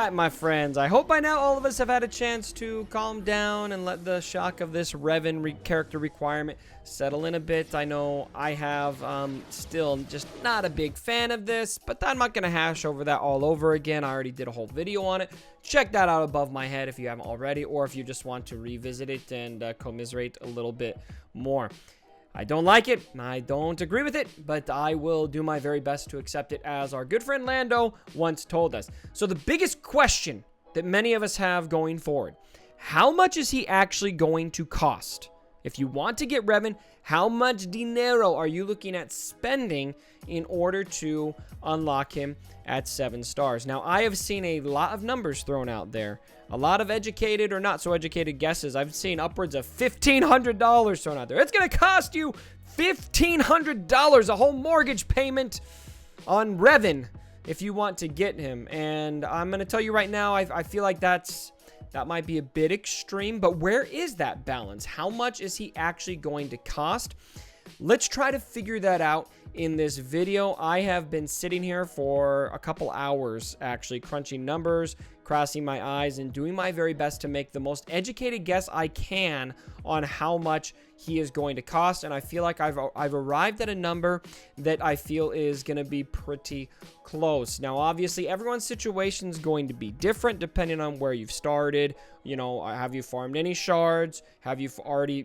Alright, my friends, I hope by now all of us have had a chance to calm down and let the shock of this Revan character requirement settle in a bit. I know I have still just not a big fan of this, but I'm not going to hash over that all over again. I already did a whole video on it. Check that out above my head if you haven't already, or if you just want to revisit it and commiserate a little bit more. I don't like it, I don't agree with it, but I will do my very best to accept it, as our good friend Lando once told us. So the biggest question that many of us have going forward, how much is he actually going to cost? If you want to get Revan, how much dinero are you looking at spending in order to unlock him at 7 stars? Now, I have seen a lot of numbers thrown out there. A lot of educated or not so educated guesses. I've seen upwards of $1,500 thrown out there. It's going to cost you $1,500, a whole mortgage payment on Revan if you want to get him. And I'm going to tell you right now, I feel like that might be a bit extreme, but where is that balance? How much is he actually going to cost? Let's try to figure that out in this video. I have been sitting here for a couple hours, actually, crunching numbers, crossing my eyes, and doing my very best to make the most educated guess I can on how much he is going to cost. And I feel like I've arrived at a number that I feel is going to be pretty close. Now, obviously, everyone's situation is going to be different depending on where you've started. You know, have you farmed any shards? Have you already,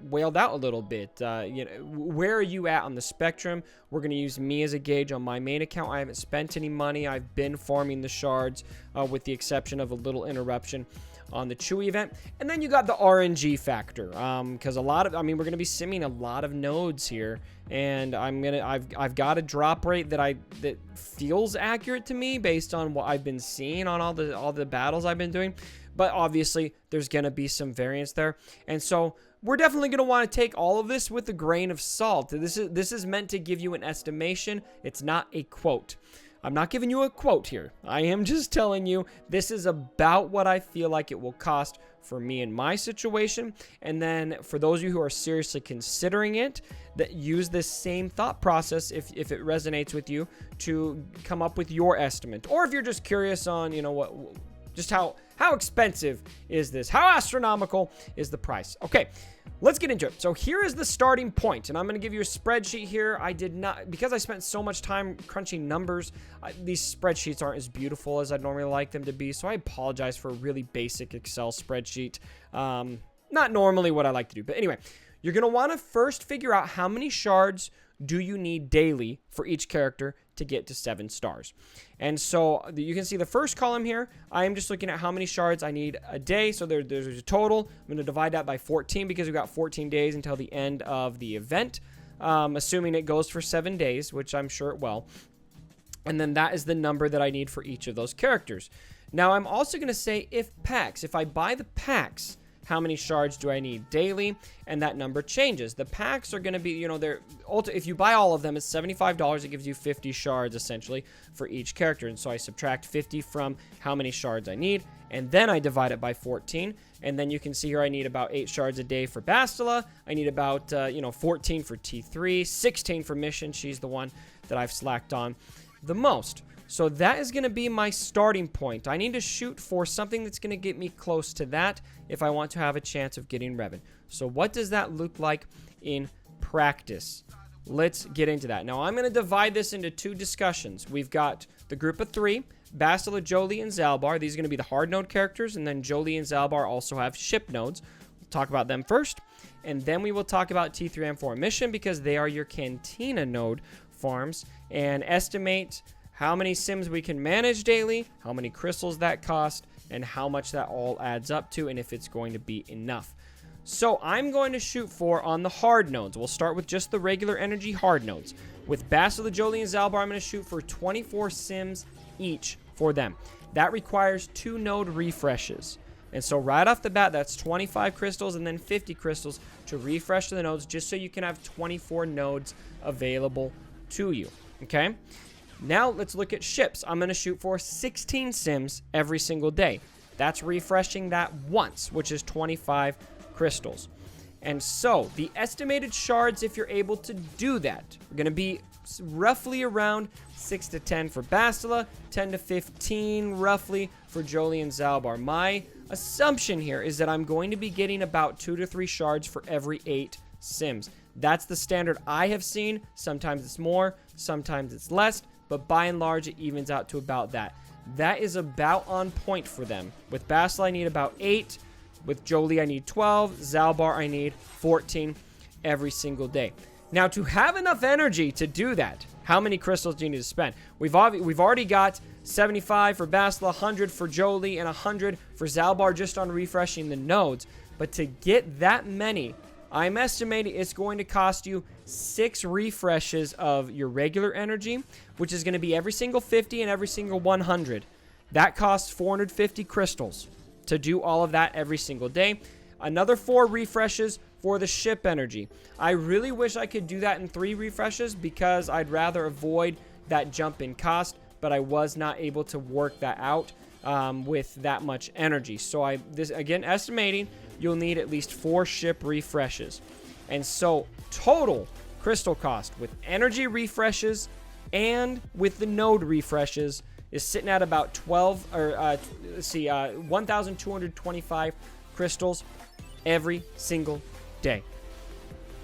whaled out a little bit? Where are you at on the spectrum? We're going to use me as a gauge on my main account. I haven't spent any money. I've been farming the shards with the exception of a little interruption on the Chewie event. And then you got the RNG factor, because we're going to be simming a lot of nodes here, and I've got a drop rate that feels accurate to me based on what I've been seeing on all the battles I've been doing. But obviously, there's going to be some variance there. And so we're definitely going to want to take all of this with a grain of salt. This is meant to give you an estimation. It's not a quote. I'm not giving you a quote here. I am just telling you this is about what I feel like it will cost for me in my situation. And then for those of you who are seriously considering it, that use this same thought process if it resonates with you to come up with your estimate. Or if you're just curious on, how expensive is this? How astronomical is the price? Okay, let's get into it. So here is the starting point, and I'm going to give you a spreadsheet here. Because I spent so much time crunching numbers, these spreadsheets aren't as beautiful as I'd normally like them to be, so I apologize for a really basic Excel spreadsheet. Not normally what I like to do, but anyway, you're going to want to first figure out how many shards do you need daily for each character to get to 7 stars. And so you can see the first column here. I am just looking at how many shards I need a day. So there's a total. I'm going to divide that by 14 because we've got 14 days until the end of the event, assuming it goes for 7 days, which I'm sure it will. And then that is the number that I need for each of those characters. Now, I'm also going to say if I buy the packs, how many shards do I need daily? And that number changes. The packs are going to be, if you buy all of them, it's $75. It gives you 50 shards essentially for each character. And so I subtract 50 from how many shards I need, and then I divide it by 14. And then you can see here I need about 8 shards a day for Bastila. I need about 14 for T3, 16 for Mission. She's the one that I've slacked on the most. So that is going to be my starting point. I need to shoot for something that's going to get me close to that if I want to have a chance of getting Revan. So what does that look like in practice? Let's get into that. Now, I'm going to divide this into 2 discussions. We've got the group of 3, Bastila, Jolee, and Zaalbar. These are going to be the hard node characters, and then Jolee and Zaalbar also have ship nodes. We'll talk about them first, and then we will talk about T3 and 4 Mission because they are your Cantina node farms, and estimate how many sims we can manage daily, how many crystals that cost, and how much that all adds up to, and if it's going to be enough. So I'm going to shoot for on the hard nodes. We'll start with just the regular energy hard nodes. With Bastila, Jolee, and Zaalbar, I'm going to shoot for 24 sims each for them. That requires 2 node refreshes. And so right off the bat, that's 25 crystals and then 50 crystals to refresh the nodes, just so you can have 24 nodes available to you. Okay? Now let's look at ships. I'm going to shoot for 16 sims every single day. That's refreshing that once, which is 25 crystals. And so the estimated shards, if you're able to do that, are going to be roughly around 6 to 10 for Bastila, 10 to 15 roughly for Jolie and Zalbar. My assumption here is that I'm going to be getting about 2 to 3 shards for every 8 Sims. That's the standard I have seen. Sometimes it's more, sometimes it's less, but by and large, it evens out to about that. That is about on point for them. With Bastila, I need about 8. With Jolie, I need 12. Zalbar, I need 14 every single day. Now, to have enough energy to do that, how many crystals do you need to spend? We've already got 75 for Bastila, 100 for Jolie, and 100 for Zalbar just on refreshing the nodes. But to get that many, I'm estimating it's going to cost you 6 refreshes of your regular energy, which is going to be every single 50 and every single 100. That costs 450 crystals to do all of that every single day. Another 4 refreshes for the ship energy. I really wish I could do that in 3 refreshes because I'd rather avoid that jump in cost, but I was not able to work that out with that much energy. So this again, estimating you'll need at least 4 ship refreshes. And so total crystal cost with energy refreshes and with the node refreshes is sitting at about 1,225 crystals every single day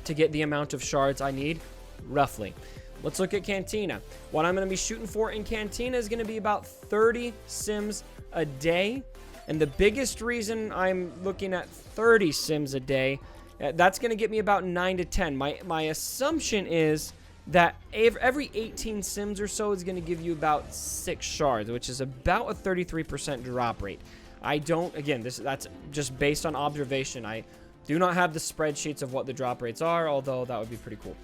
to get the amount of shards I need, roughly. Let's look at Cantina. What I'm going to be shooting for in Cantina is going to be about 30 Sims a day. And the biggest reason I'm looking at 30 Sims a day, that's going to get me about 9 to 10. My assumption is that every 18 Sims or so is going to give you about 6 shards, which is about a 33% drop rate. That's just based on observation. I do not have the spreadsheets of what the drop rates are, although that would be pretty cool.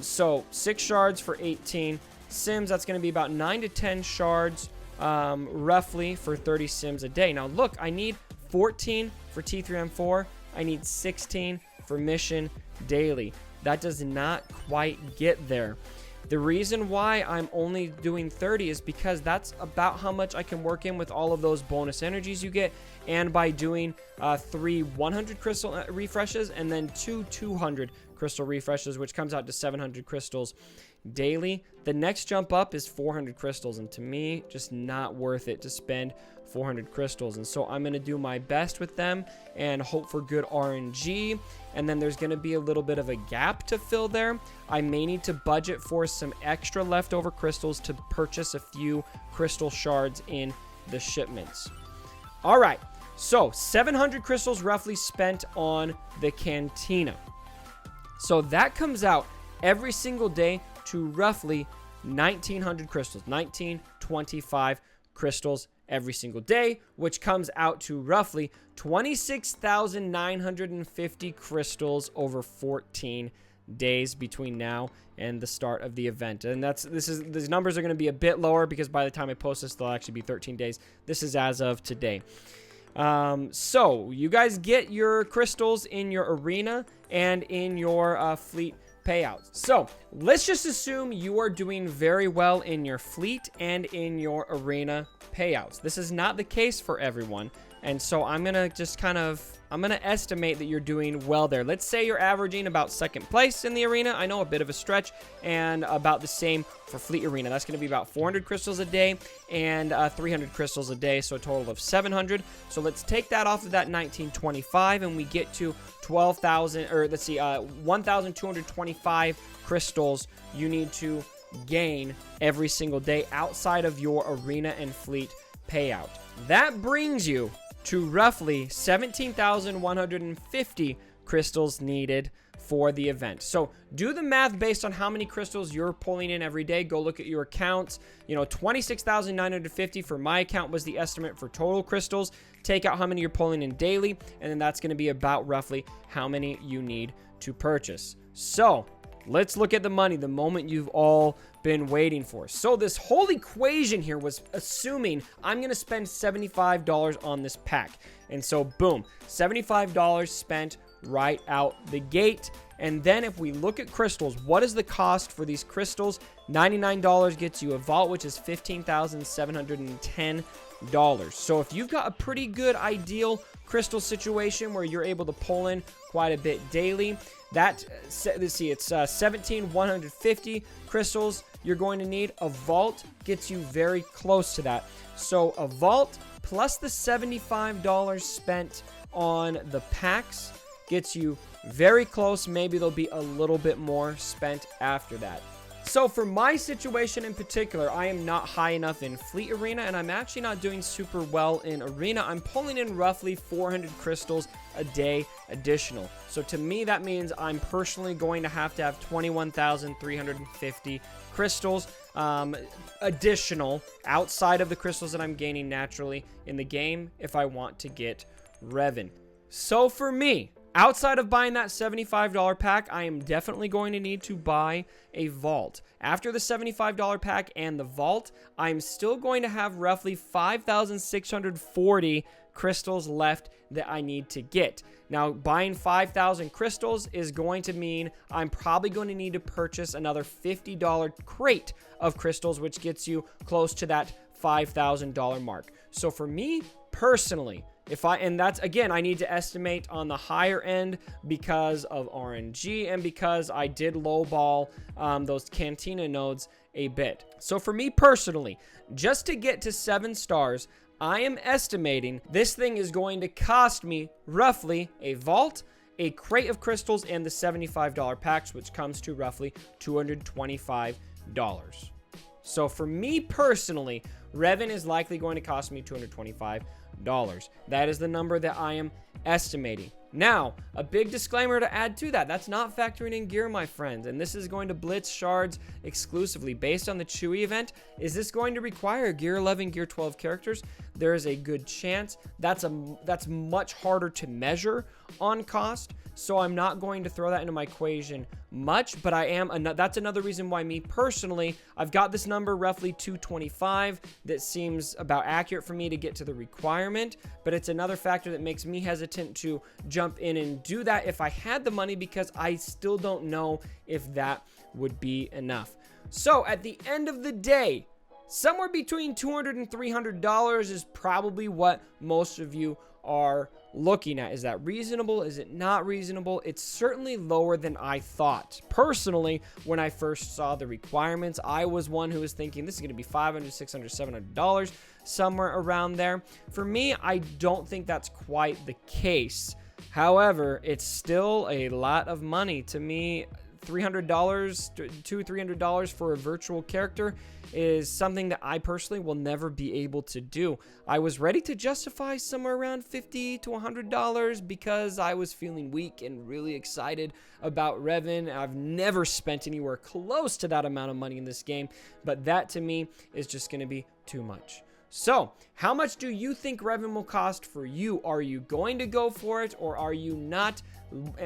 So 6 shards for 18 Sims, that's going to be about 9 to 10 shards roughly for 30 Sims a day. Now look, I need 14 for T3M4. I need 16 for Mission Daily. That does not quite get there. The reason why I'm only doing 30 is because that's about how much I can work in with all of those bonus energies you get, and by doing 3 100 crystal refreshes and then 2 200 crystal refreshes, which comes out to 700 crystals daily. The next jump up is 400 crystals, and to me, just not worth it to spend 400 crystals. And so I'm going to do my best with them and hope for good RNG. And then there's going to be a little bit of a gap to fill there. I may need to budget for some extra leftover crystals to purchase a few crystal shards in the shipments. All right, so 700 crystals roughly spent on the Cantina. So that comes out every single day to roughly 1,900 crystals, 1,925 crystals every single day, which comes out to roughly 26,950 crystals over 14 days between now and the start of the event. And these numbers are going to be a bit lower because by the time I post this, they'll actually be 13 days. This is as of today. So you guys get your crystals in your arena and in your fleet payouts. So let's just assume you are doing very well in your fleet and in your arena payouts. This is not the case for everyone. And so I'm going to estimate that you're doing well there. Let's say you're averaging about 2nd place in the arena. I know, a bit of a stretch, and about the same for fleet arena. That's going to be about 400 crystals a day and 300 crystals a day, so a total of 700. So let's take that off of that 1925 and we get to 1,225 crystals you need to gain every single day outside of your arena and fleet payout. That brings you to roughly 17,150 crystals needed for the event. So do the math based on how many crystals you're pulling in every day. Go look at your accounts. 26,950 for my account was the estimate for total crystals. Take out how many you're pulling in daily, and then that's going to be about roughly how many you need to purchase. So let's look at the money, the moment you've all been waiting for. So this whole equation here was assuming I'm going to spend $75 on this pack. And so boom, $75 spent right out the gate. And then if we look at crystals, what is the cost for these crystals? $99 gets you a vault, which is $15,710. So if you've got a pretty good ideal crystal situation where you're able to pull in quite a bit daily. That, let's see, it's 1,150 crystals you're going to need. A vault gets you very close to that. So a vault plus the $75 spent on the packs gets you very close. Maybe there'll be a little bit more spent after that. So for my situation in particular, I am not high enough in Fleet Arena, and I'm actually not doing super well in Arena. I'm pulling in roughly 400 crystals a day additional. So to me, that means I'm personally going to have 21,350 crystals additional outside of the crystals that I'm gaining naturally in the game if I want to get Revan. So for me, outside of buying that $75 pack, I am definitely going to need to buy a vault. After the $75 pack and the vault, I'm still going to have roughly 5,640 crystals left that I need to get. Now, buying 5,000 crystals is going to mean I'm probably going to need to purchase another $50 crate of crystals, which gets you close to that $5,000 mark. So for me personally, and that's, again, I need to estimate on the higher end because of RNG and because I did lowball those Cantina nodes a bit. So for me personally, just to get to 7 stars, I am estimating this thing is going to cost me roughly a vault, a crate of crystals, and the $75 packs, which comes to roughly $225. So for me personally, Revan is likely going to cost me $225. That is the number that I am estimating. Now, a big disclaimer to add to that. That's not factoring in gear, my friends. And this is going to blitz shards exclusively. Based on the Chewie event, is this going to require Gear 11, Gear 12 characters? There is a good chance. That's much harder to measure on cost. So I'm not going to throw that into my equation much, but that's another reason why me personally, I've got this number roughly 225 that seems about accurate for me to get to the requirement, but it's another factor that makes me hesitant to jump in and do that if I had the money, because I still don't know if that would be enough. So at the end of the day, somewhere between $200 and $300 is probably what most of you are looking at. Is that reasonable? Is it not reasonable? It's certainly lower than I thought. Personally, when I first saw the requirements, I was one who was thinking this is going to be $500, $600, $700, somewhere around there. For me, I don't think that's quite the case. However, it's still a lot of money to me. $300 for a virtual character is something that I personally will never be able to do. I was ready to justify somewhere around $50 to $100 because I was feeling weak and really excited about Revan. I've never spent anywhere close to that amount of money in this game, but that to me is just going to be too much. So, how much do you think Revan will cost for you? Are you going to go for it, or are you not?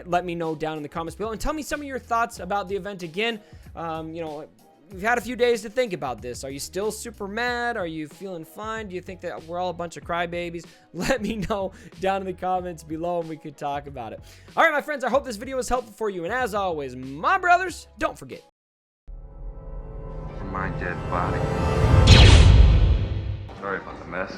Let me know down in the comments below, and tell me some of your thoughts about the event again. We've had a few days to think about this. Are you still super mad? Are you feeling fine? Do you think that we're all a bunch of crybabies? Let me know down in the comments below, and we could talk about it. All right, my friends, I hope this video was helpful for you, and as always, my brothers, don't forget. For my dead body. Sorry about the mess.